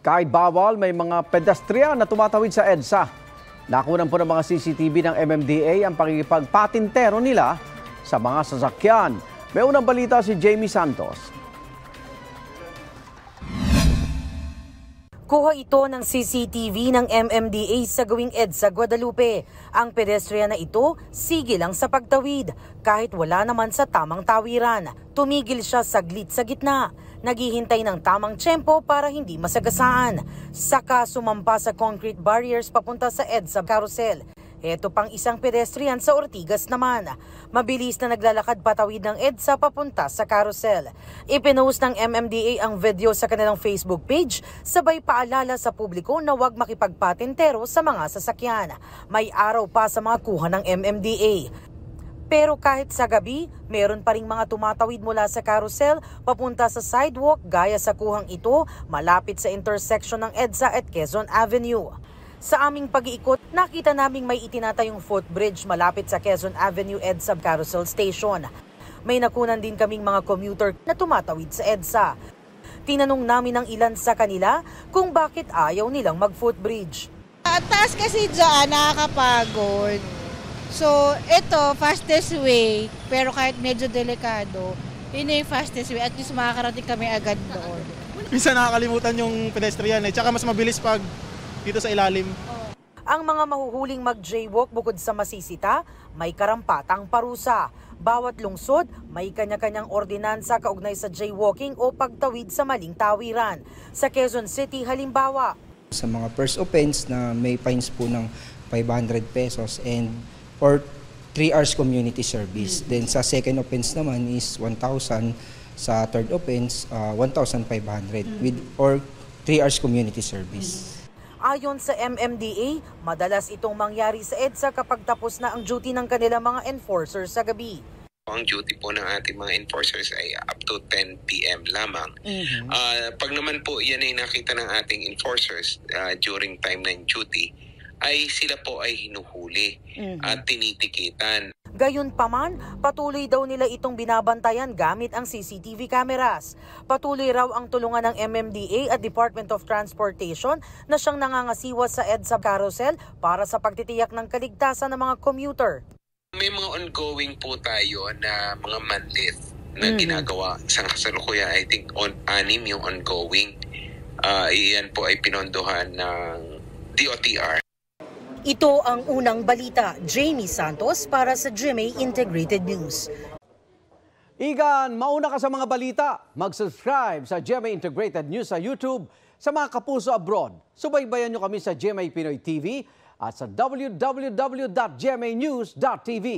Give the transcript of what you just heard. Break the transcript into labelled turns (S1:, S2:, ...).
S1: Kahit bawal, may mga pedestrian na tumatawid sa EDSA. Nakunan po ng mga CCTV ng MMDA ang pakikipagpatintero nila sa mga sasakyan. May unang balita si Jamie Santos.
S2: Kuha ito ng CCTV ng MMDA sa gawing EDSA Guadalupe. Ang pedestrian na ito, sige lang sa pagtawid kahit wala naman sa tamang tawiran. Tumigil siya saglit sa gitna. Naghihintay ng tamang tiyempo para hindi masagasaan. Saka sumampa sa concrete barriers papunta sa EDSA carousel. Ito pang isang pedestrian sa Ortigas naman. Mabilis na naglalakad patawid ng EDSA papunta sa carousel. Ipinost ng MMDA ang video sa kanilang Facebook page, sabay paalala sa publiko na huwag makipagpatintero sa mga sasakyan. May araw pa sa mga kuha ng MMDA. Pero kahit sa gabi, meron pa ring mga tumatawid mula sa carousel papunta sa sidewalk gaya sa kuhang ito malapit sa intersection ng EDSA at Quezon Avenue. Sa aming pag-iikot, nakita naming may itinatayong footbridge malapit sa Quezon Avenue EDSA Carousel Station. May nakunan din kaming mga commuter na tumatawid sa EDSA. Tinanong namin ng ilan sa kanila kung bakit ayaw nilang mag-footbridge.
S3: At taas kasi dyan, nakakapagod. So, ito, fastest way, pero kahit medyo delikado, yun yung fastest way. At least makakarating kami agad doon.
S4: Minsan nakakalimutan yung pedestrian tsaka mas mabilis pag dito sa ilalim.
S2: Ang mga mahuhuling mag-jaywalk bukod sa masisita, may karampatang parusa. Bawat lungsod, may kanya-kanyang ordinansa kaugnay sa jaywalking o pagtawid sa maling tawiran. Sa Quezon City, halimbawa,
S5: sa mga first offense na may fines po ng 500 pesos and or 3 hours community service. Then sa second offense naman is 1,000, sa third offense 1,500 with or 3 hours community service.
S2: Ayon sa MMDA, madalas itong mangyari sa EDSA kapag tapos na ang duty ng kanilang mga enforcers sa gabi.
S6: Ang duty po ng ating mga enforcers ay up to 10 p.m. lamang. Pag naman po yan ay nakita ng ating enforcers during time ng duty, ay sila po ay hinuhuli at tinitikitan.
S2: Gayunpaman, patuloy daw nila itong binabantayan gamit ang CCTV cameras. Patuloy raw ang tulungan ng MMDA at Department of Transportation na siyang nangangasiwa sa EDSA Carousel para sa pagtitiyak ng kaligtasan ng mga commuter.
S6: May mga ongoing po tayo na mga manlift na ginagawa sa kasalukuyan. I think 6 yung ongoing. Iyan po ay pinondohan ng DOTR.
S2: Ito ang unang balita. Jamie Santos para sa GMA Integrated News.
S1: Igan, mauna ka sa mga balita. Mag-subscribe sa GMA Integrated News sa YouTube. Sa mga kapuso abroad, subaybayan nyo kami sa GMA Pinoy TV at sa www.gmanews.tv.